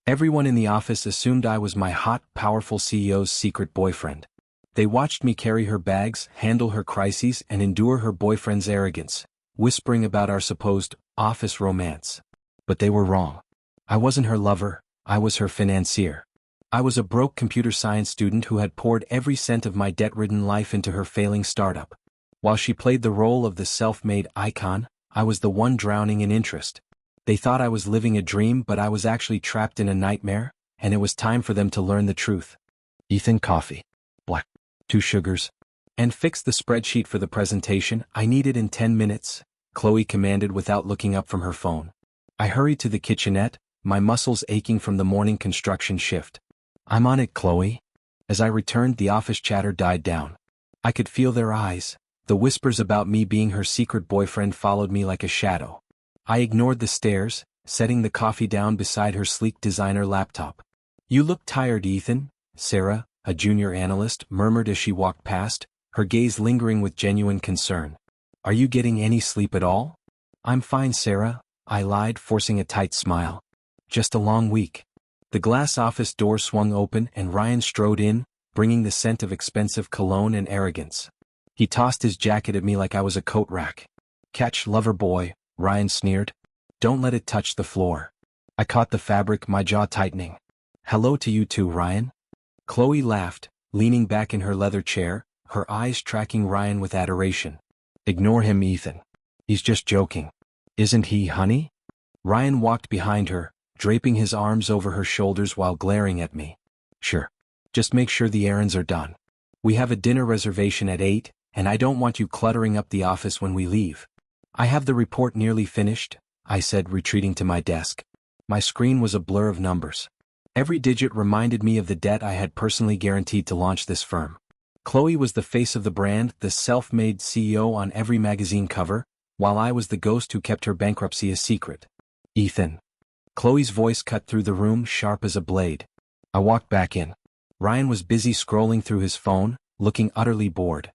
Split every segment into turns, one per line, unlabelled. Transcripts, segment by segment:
Everyone in the office assumed I was my hot, powerful CEO's secret boyfriend. They watched me carry her bags, handle her crises, and endure her boyfriend's arrogance, whispering about our supposed office romance. But they were wrong. I wasn't her lover, I was her financier. I was a broke computer science student who had poured every cent of my debt-ridden life into her failing startup. While she played the role of the self-made icon, I was the one drowning in interest. They thought I was living a dream, but I was actually trapped in a nightmare, and it was time for them to learn the truth. Ethan, coffee. Black. 2 sugars. And fix the spreadsheet for the presentation I needed in 10 minutes, Chloe commanded without looking up from her phone. I hurried to the kitchenette, my muscles aching from the morning construction shift. I'm on it, Chloe. As I returned, the office chatter died down. I could feel their eyes. The whispers about me being her secret boyfriend followed me like a shadow. I ignored the stares, setting the coffee down beside her sleek designer laptop. You look tired, Ethan, Sarah, a junior analyst, murmured as she walked past, her gaze lingering with genuine concern. Are you getting any sleep at all? I'm fine, Sarah, I lied, forcing a tight smile. Just a long week. The glass office door swung open and Ryan strode in, bringing the scent of expensive cologne and arrogance. He tossed his jacket at me like I was a coat rack. Catch, lover boy, Ryan sneered. Don't let it touch the floor. I caught the fabric, my jaw tightening. Hello to you too, Ryan. Chloe laughed, leaning back in her leather chair, her eyes tracking Ryan with adoration. Ignore him, Ethan. He's just joking. Isn't he, honey? Ryan walked behind her, draping his arms over her shoulders while glaring at me. Sure. Just make sure the errands are done. We have a dinner reservation at 8, and I don't want you cluttering up the office when we leave. I have the report nearly finished, I said, retreating to my desk. My screen was a blur of numbers. Every digit reminded me of the debt I had personally guaranteed to launch this firm. Chloe was the face of the brand, the self-made CEO on every magazine cover, while I was the ghost who kept her bankruptcy a secret. Ethan. Chloe's voice cut through the room, sharp as a blade. I walked back in. Ryan was busy scrolling through his phone, looking utterly bored.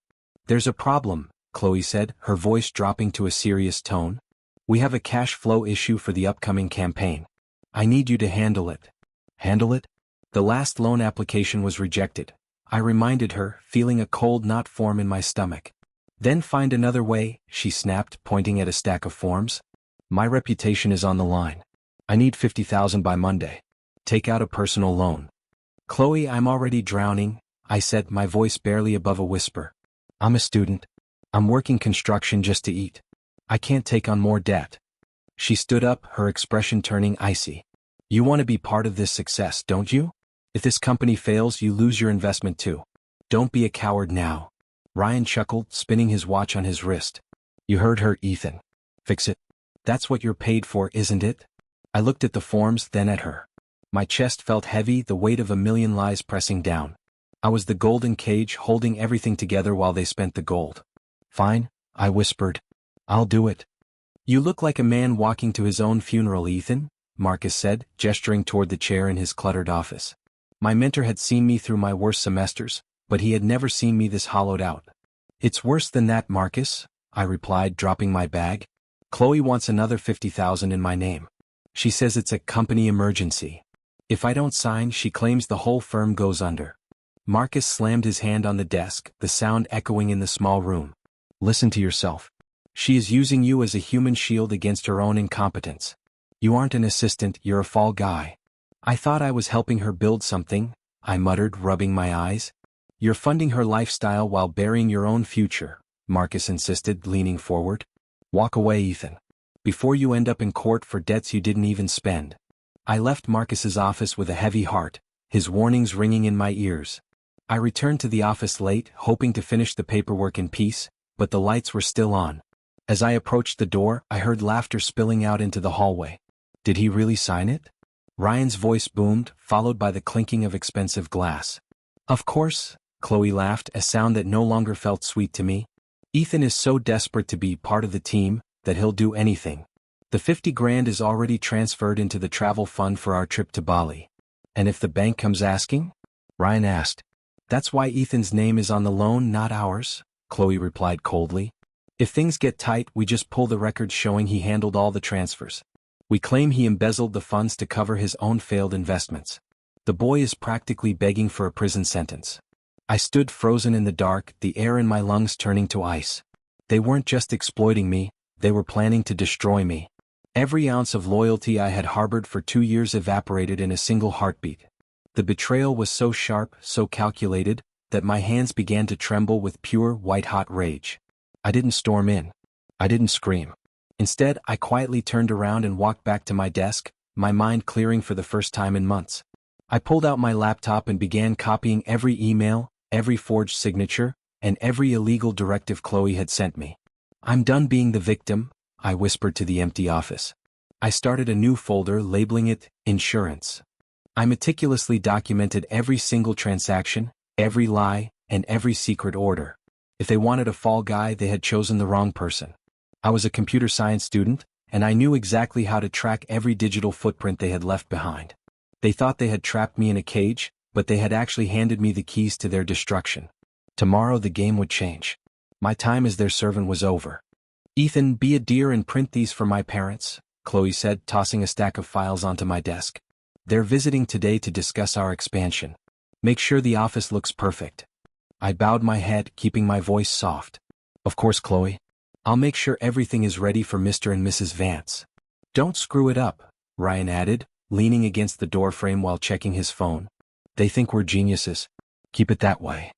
There's a problem, Chloe said, her voice dropping to a serious tone. We have a cash flow issue for the upcoming campaign. I need you to handle it. Handle it? The last loan application was rejected. I reminded her, feeling a cold knot form in my stomach. Then find another way, she snapped, pointing at a stack of forms. My reputation is on the line. I need $50,000 by Monday. Take out a personal loan. Chloe, I'm already drowning, I said, my voice barely above a whisper. I'm a student. I'm working construction just to eat. I can't take on more debt. She stood up, her expression turning icy. You want to be part of this success, don't you? If this company fails, you lose your investment too. Don't be a coward now. Ryan chuckled, spinning his watch on his wrist. You heard her, Ethan. Fix it. That's what you're paid for, isn't it? I looked at the forms, then at her. My chest felt heavy, the weight of a million lies pressing down. I was the golden cage holding everything together while they spent the gold. Fine, I whispered. I'll do it. You look like a man walking to his own funeral, Ethan, Marcus said, gesturing toward the chair in his cluttered office. My mentor had seen me through my worst semesters, but he had never seen me this hollowed out. It's worse than that, Marcus, I replied, dropping my bag. Chloe wants another $50,000 in my name. She says it's a company emergency. If I don't sign, she claims the whole firm goes under. Marcus slammed his hand on the desk, the sound echoing in the small room. Listen to yourself. She is using you as a human shield against her own incompetence. You aren't an assistant, you're a fall guy. I thought I was helping her build something, I muttered, rubbing my eyes. You're funding her lifestyle while burying your own future, Marcus insisted, leaning forward. Walk away, Ethan. Before you end up in court for debts you didn't even spend. I left Marcus's office with a heavy heart, his warnings ringing in my ears. I returned to the office late, hoping to finish the paperwork in peace, but the lights were still on. As I approached the door, I heard laughter spilling out into the hallway. Did he really sign it? Ryan's voice boomed, followed by the clinking of expensive glass. Of course, Chloe laughed, a sound that no longer felt sweet to me. Ethan is so desperate to be part of the team that he'll do anything. The $50,000 is already transferred into the travel fund for our trip to Bali. And if the bank comes asking? Ryan asked. That's why Ethan's name is on the loan, not ours, Chloe replied coldly. If things get tight, we just pull the records showing he handled all the transfers. We claim he embezzled the funds to cover his own failed investments. The boy is practically begging for a prison sentence. I stood frozen in the dark, the air in my lungs turning to ice. They weren't just exploiting me, they were planning to destroy me. Every ounce of loyalty I had harbored for 2 years evaporated in a single heartbeat. The betrayal was so sharp, so calculated, that my hands began to tremble with pure, white-hot rage. I didn't storm in. I didn't scream. Instead, I quietly turned around and walked back to my desk, my mind clearing for the first time in months. I pulled out my laptop and began copying every email, every forged signature, and every illegal directive Chloe had sent me. "I'm done being the victim," I whispered to the empty office. I started a new folder labeling it Insurance. I meticulously documented every single transaction, every lie, and every secret order. If they wanted a fall guy, they had chosen the wrong person. I was a computer science student, and I knew exactly how to track every digital footprint they had left behind. They thought they had trapped me in a cage, but they had actually handed me the keys to their destruction. Tomorrow the game would change. My time as their servant was over. "Ethan, be a dear and print these for my parents," Chloe said, tossing a stack of files onto my desk. "They're visiting today to discuss our expansion. Make sure the office looks perfect." I bowed my head, keeping my voice soft. "Of course, Chloe. I'll make sure everything is ready for Mr. and Mrs. Vance." "Don't screw it up," Ryan added, leaning against the doorframe while checking his phone. "They think we're geniuses. Keep it that way."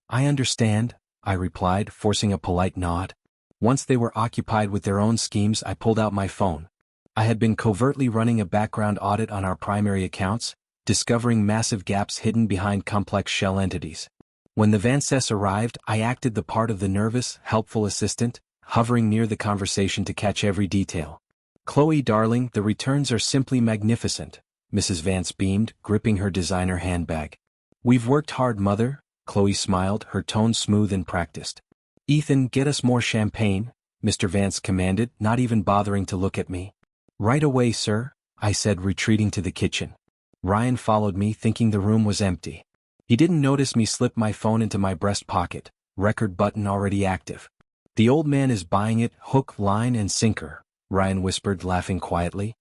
"I understand," I replied, forcing a polite nod. Once they were occupied with their own schemes, I pulled out my phone. I had been covertly running a background audit on our primary accounts, discovering massive gaps hidden behind complex shell entities. When the Vances arrived, I acted the part of the nervous, helpful assistant, hovering near the conversation to catch every detail. "Chloe, darling, the returns are simply magnificent," Mrs. Vance beamed, gripping her designer handbag. "We've worked hard, Mother," Chloe smiled, her tone smooth and practiced. "Ethan, get us more champagne," Mr. Vance commanded, not even bothering to look at me. "Right away, sir," I said, retreating to the kitchen. Ryan followed me, thinking the room was empty. He didn't notice me slip my phone into my breast pocket, record button already active. "The old man is buying it, hook, line, and sinker," Ryan whispered, laughing quietly.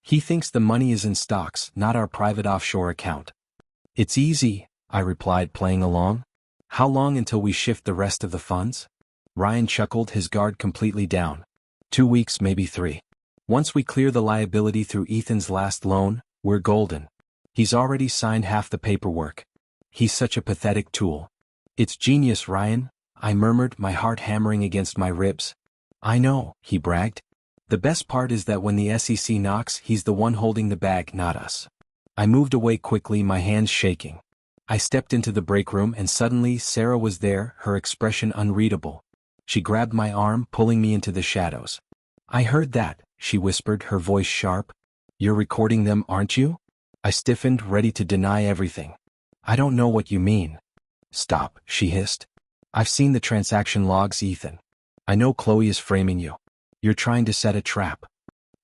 "He thinks the money is in stocks, not our private offshore account." "It's easy," I replied, playing along. "How long until we shift the rest of the funds?" Ryan chuckled, his guard completely down. 2 weeks, maybe 3. Once we clear the liability through Ethan's last loan, we're golden. He's already signed half the paperwork. He's such a pathetic tool. "It's genius, Ryan," I murmured, my heart hammering against my ribs. "I know," he bragged. "The best part is that when the SEC knocks, he's the one holding the bag, not us." I moved away quickly, my hands shaking. I stepped into the break room and suddenly Sarah was there, her expression unreadable. She grabbed my arm, pulling me into the shadows. "I heard that," she whispered, her voice sharp. "You're recording them, aren't you?" I stiffened, ready to deny everything. "I don't know what you mean." "Stop," she hissed. "I've seen the transaction logs, Ethan. I know Chloe is framing you. You're trying to set a trap."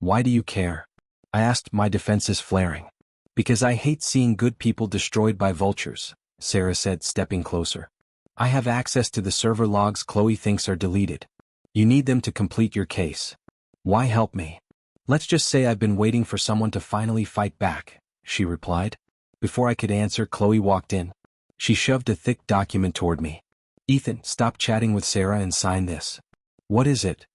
"Why do you care?" I asked, my defenses flaring. "Because I hate seeing good people destroyed by vultures," Sarah said, stepping closer. "I have access to the server logs Chloe thinks are deleted. You need them to complete your case." "Why help me?" "Let's just say I've been waiting for someone to finally fight back," she replied. Before I could answer, Chloe walked in. She shoved a thick document toward me. "Ethan, stop chatting with Sarah and sign this." "What is it?"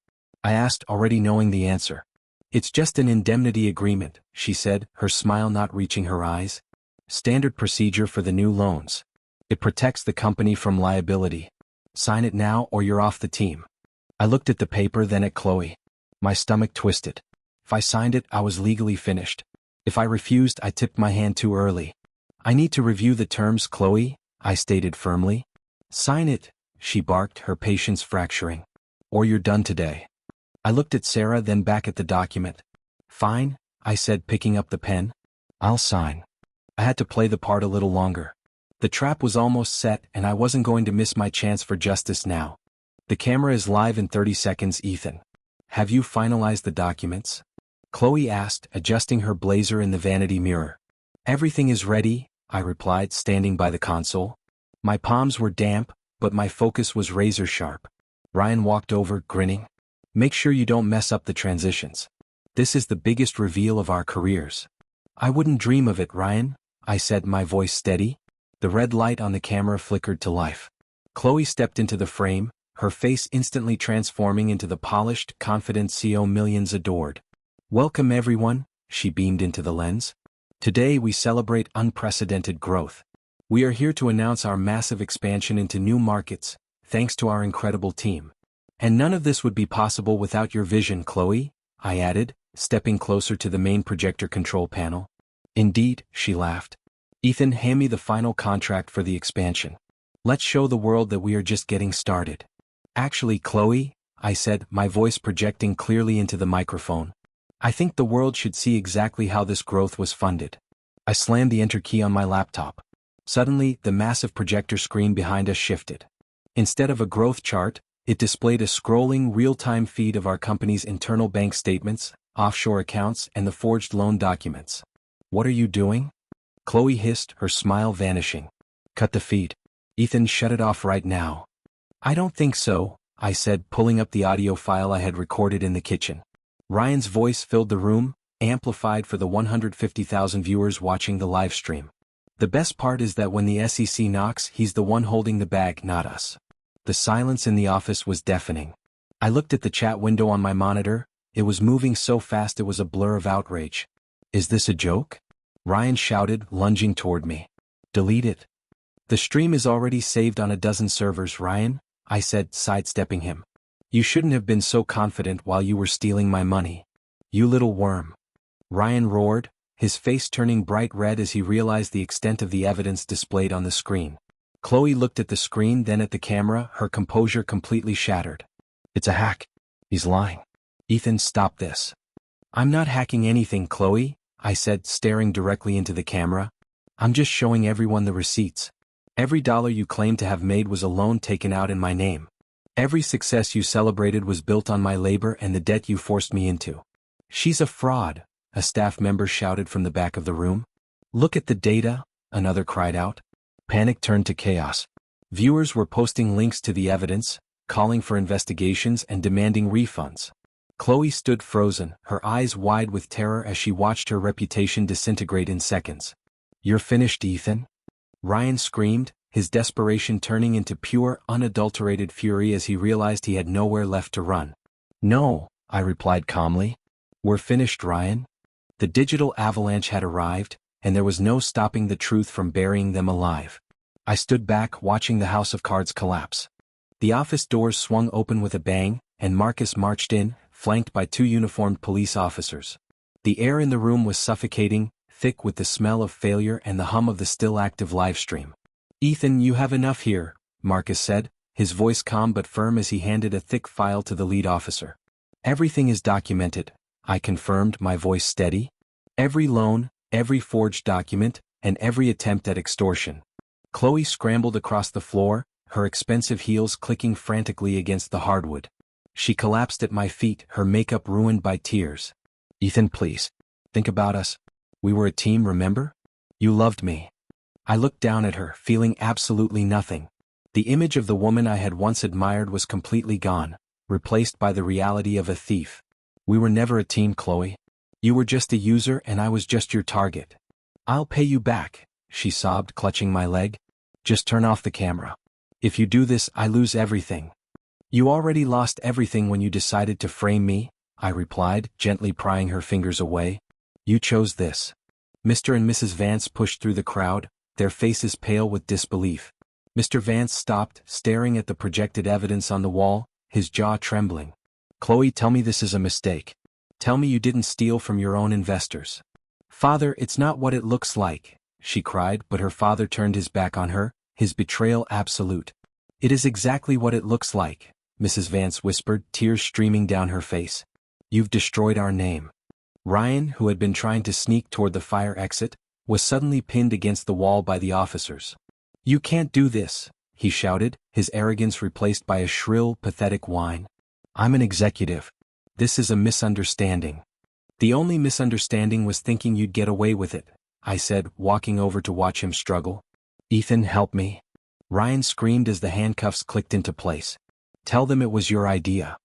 I asked, already knowing the answer. "It's just an indemnity agreement," she said, her smile not reaching her eyes. "Standard procedure for the new loans. It protects the company from liability. Sign it now or you're off the team." I looked at the paper, then at Chloe. My stomach twisted. If I signed it, I was legally finished. If I refused, I tipped my hand too early. "I need to review the terms, Chloe," I stated firmly. "Sign it," she barked, her patience fracturing. "Or you're done today." I looked at Sarah, then back at the document. "Fine," I said, picking up the pen. "I'll sign." I had to play the part a little longer. The trap was almost set, and I wasn't going to miss my chance for justice now. "The camera is live in 30 seconds, Ethan. Have you finalized the documents?" Chloe asked, adjusting her blazer in the vanity mirror. "Everything is ready," I replied, standing by the console. My palms were damp, but my focus was razor sharp. Ryan walked over, grinning. "Make sure you don't mess up the transitions." This is the biggest reveal of our careers. I wouldn't dream of it, Ryan, I said, my voice steady. The red light on the camera flickered to life. Chloe stepped into the frame, her face instantly transforming into the polished, confident CEO millions adored. Welcome everyone, she beamed into the lens. Today we celebrate unprecedented growth. We are here to announce our massive expansion into new markets, thanks to our incredible team. And none of this would be possible without your vision, Chloe, I added, stepping closer to the main projector control panel. Indeed, she laughed. Ethan, hand me the final contract for the expansion. Let's show the world that we are just getting started. Actually, Chloe, I said, my voice projecting clearly into the microphone, I think the world should see exactly how this growth was funded. I slammed the enter key on my laptop. Suddenly, the massive projector screen behind us shifted. Instead of a growth chart, it displayed a scrolling real-time feed of our company's internal bank statements, offshore accounts, and the forged loan documents. What are you doing? Chloe hissed, her smile vanishing. Cut the feed. Ethan, shut it off right now. I don't think so, I said, pulling up the audio file I had recorded in the kitchen. Ryan's voice filled the room, amplified for the 150,000 viewers watching the live stream. The best part is that when the SEC knocks, he's the one holding the bag, not us. The silence in the office was deafening. I looked at the chat window on my monitor. It was moving so fast it was a blur of outrage. Is this a joke? Ryan shouted, lunging toward me. Delete it. The stream is already saved on a dozen servers, Ryan, I said, sidestepping him. You shouldn't have been so confident while you were stealing my money. You little worm. Ryan roared, his face turning bright red as he realized the extent of the evidence displayed on the screen. Chloe looked at the screen, then at the camera, her composure completely shattered. It's a hack. He's lying. Ethan, stop this. I'm not hacking anything, Chloe, I said, staring directly into the camera. I'm just showing everyone the receipts. Every dollar you claim to have made was a loan taken out in my name. Every success you celebrated was built on my labor and the debt you forced me into. She's a fraud, a staff member shouted from the back of the room. Look at the data, another cried out. Panic turned to chaos. Viewers were posting links to the evidence, calling for investigations and demanding refunds. Chloe stood frozen, her eyes wide with terror as she watched her reputation disintegrate in seconds. You're finished, Ethan? Ryan screamed, his desperation turning into pure, unadulterated fury as he realized he had nowhere left to run. No, I replied calmly. We're finished, Ryan. The digital avalanche had arrived, and there was no stopping the truth from burying them alive. I stood back, watching the house of cards collapse. The office doors swung open with a bang, and Marcus marched in, flanked by 2 uniformed police officers. The air in the room was suffocating, thick with the smell of failure and the hum of the still active livestream. Ethan, you have enough here, Marcus said, his voice calm but firm as he handed a thick file to the lead officer. Everything is documented, I confirmed, my voice steady. Every loan, every forged document, and every attempt at extortion. Chloe scrambled across the floor, her expensive heels clicking frantically against the hardwood. She collapsed at my feet, her makeup ruined by tears. Ethan, please. Think about us. We were a team, remember? You loved me. I looked down at her, feeling absolutely nothing. The image of the woman I had once admired was completely gone, replaced by the reality of a thief. We were never a team, Chloe. You were just a user and I was just your target. I'll pay you back, she sobbed, clutching my leg. Just turn off the camera. If you do this, I lose everything. You already lost everything when you decided to frame me, I replied, gently prying her fingers away. You chose this. Mr. and Mrs. Vance pushed through the crowd, their faces pale with disbelief. Mr. Vance stopped, staring at the projected evidence on the wall, his jaw trembling. Chloe, tell me this is a mistake. Tell me you didn't steal from your own investors. Father, it's not what it looks like, she cried, but her father turned his back on her, his betrayal absolute. It is exactly what it looks like, Mrs. Vance whispered, tears streaming down her face. You've destroyed our name. Ryan, who had been trying to sneak toward the fire exit, was suddenly pinned against the wall by the officers. You can't do this, he shouted, his arrogance replaced by a shrill, pathetic whine. I'm an executive. This is a misunderstanding. The only misunderstanding was thinking you'd get away with it, I said, walking over to watch him struggle. Ethan, help me. Ryan screamed as the handcuffs clicked into place. Tell them it was your idea.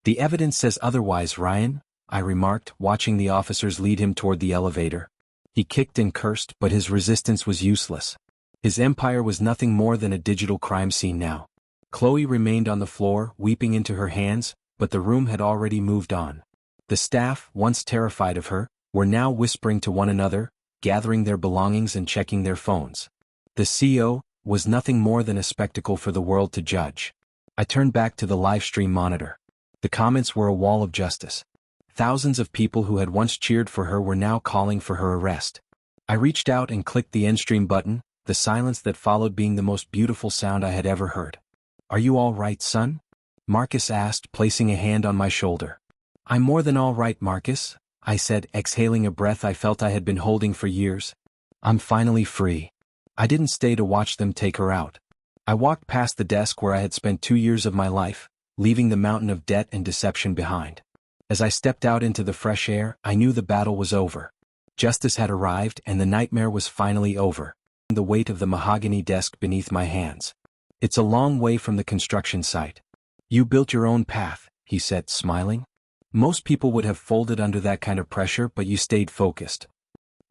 The evidence says otherwise, Ryan, I remarked, watching the officers lead him toward the elevator. He kicked and cursed, but his resistance was useless. His empire was nothing more than a digital crime scene now. Chloe remained on the floor, weeping into her hands, but the room had already moved on. The staff, once terrified of her, were now whispering to one another, gathering their belongings and checking their phones. The CO was nothing more than a spectacle for the world to judge. I turned back to the live stream monitor. The comments were a wall of justice. Thousands of people who had once cheered for her were now calling for her arrest. I reached out and clicked the end stream button, the silence that followed being the most beautiful sound I had ever heard. "Are you all right, son?" Marcus asked, placing a hand on my shoulder. "I'm more than all right, Marcus," I said, exhaling a breath I felt I had been holding for years. "I'm finally free." I didn't stay to watch them take her out. I walked past the desk where I had spent 2 years of my life, leaving the mountain of debt and deception behind. As I stepped out into the fresh air, I knew the battle was over. Justice had arrived and the nightmare was finally over. The weight of the mahogany desk beneath my hands. "It's a long way from the construction site. You built your own path," he said, smiling. "Most people would have folded under that kind of pressure, but you stayed focused."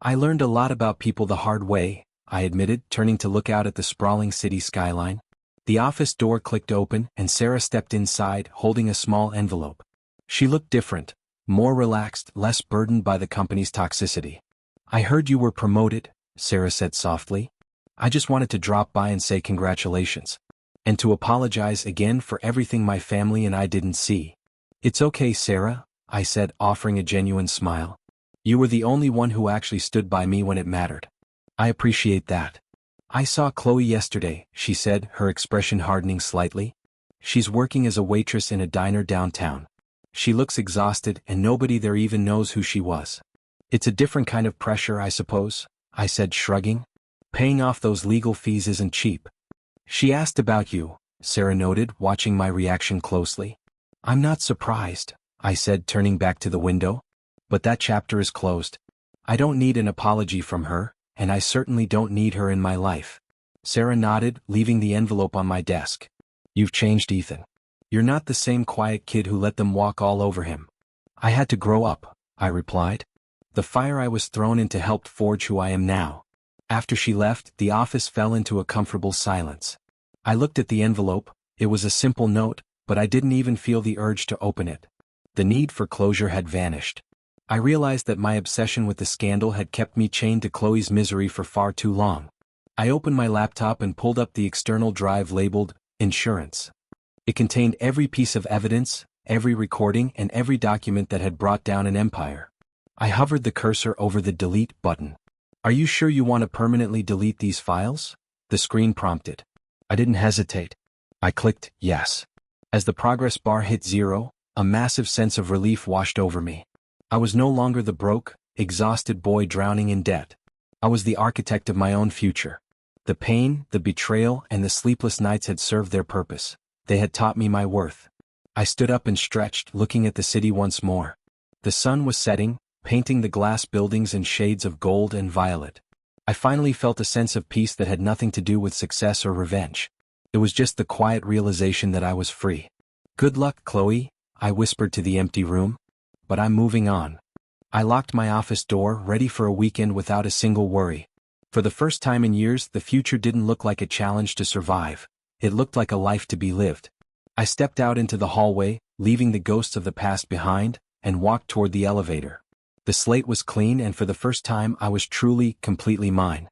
"I learned a lot about people the hard way," I admitted, turning to look out at the sprawling city skyline. The office door clicked open and Sarah stepped inside, holding a small envelope. She looked different, more relaxed, less burdened by the company's toxicity. "I heard you were promoted," Sarah said softly. "I just wanted to drop by and say congratulations. And to apologize again for everything my family and I didn't see." "It's okay, Sarah," I said, offering a genuine smile. "You were the only one who actually stood by me when it mattered. I appreciate that." "I saw Chloe yesterday," she said, her expression hardening slightly. "She's working as a waitress in a diner downtown. She looks exhausted and nobody there even knows who she was." "It's a different kind of pressure, I suppose," I said, shrugging. "Paying off those legal fees isn't cheap." "She asked about you," Sarah noted, watching my reaction closely. "I'm not surprised," I said, turning back to the window. "But that chapter is closed. I don't need an apology from her, and I certainly don't need her in my life." Sarah nodded, leaving the envelope on my desk. "You've changed, Ethan. You're not the same quiet kid who let them walk all over him." "I had to grow up," I replied. "The fire I was thrown into helped forge who I am now." After she left, the office fell into a comfortable silence. I looked at the envelope. It was a simple note, but I didn't even feel the urge to open it. The need for closure had vanished. I realized that my obsession with the scandal had kept me chained to Chloe's misery for far too long. I opened my laptop and pulled up the external drive labeled insurance. It contained every piece of evidence, every recording, and every document that had brought down an empire. I hovered the cursor over the delete button. "Are you sure you want to permanently delete these files?" the screen prompted. I didn't hesitate. I clicked yes. As the progress bar hit 0, a massive sense of relief washed over me. I was no longer the broke, exhausted boy drowning in debt. I was the architect of my own future. The pain, the betrayal, and the sleepless nights had served their purpose. They had taught me my worth. I stood up and stretched, looking at the city once more. The sun was setting, painting the glass buildings in shades of gold and violet. I finally felt a sense of peace that had nothing to do with success or revenge. It was just the quiet realization that I was free. "Good luck, Chloe," I whispered to the empty room. "But I'm moving on." I locked my office door, ready for a weekend without a single worry. For the first time in years, the future didn't look like a challenge to survive. It looked like a life to be lived. I stepped out into the hallway, leaving the ghosts of the past behind, and walked toward the elevator. The slate was clean and for the first time I was truly, completely mine.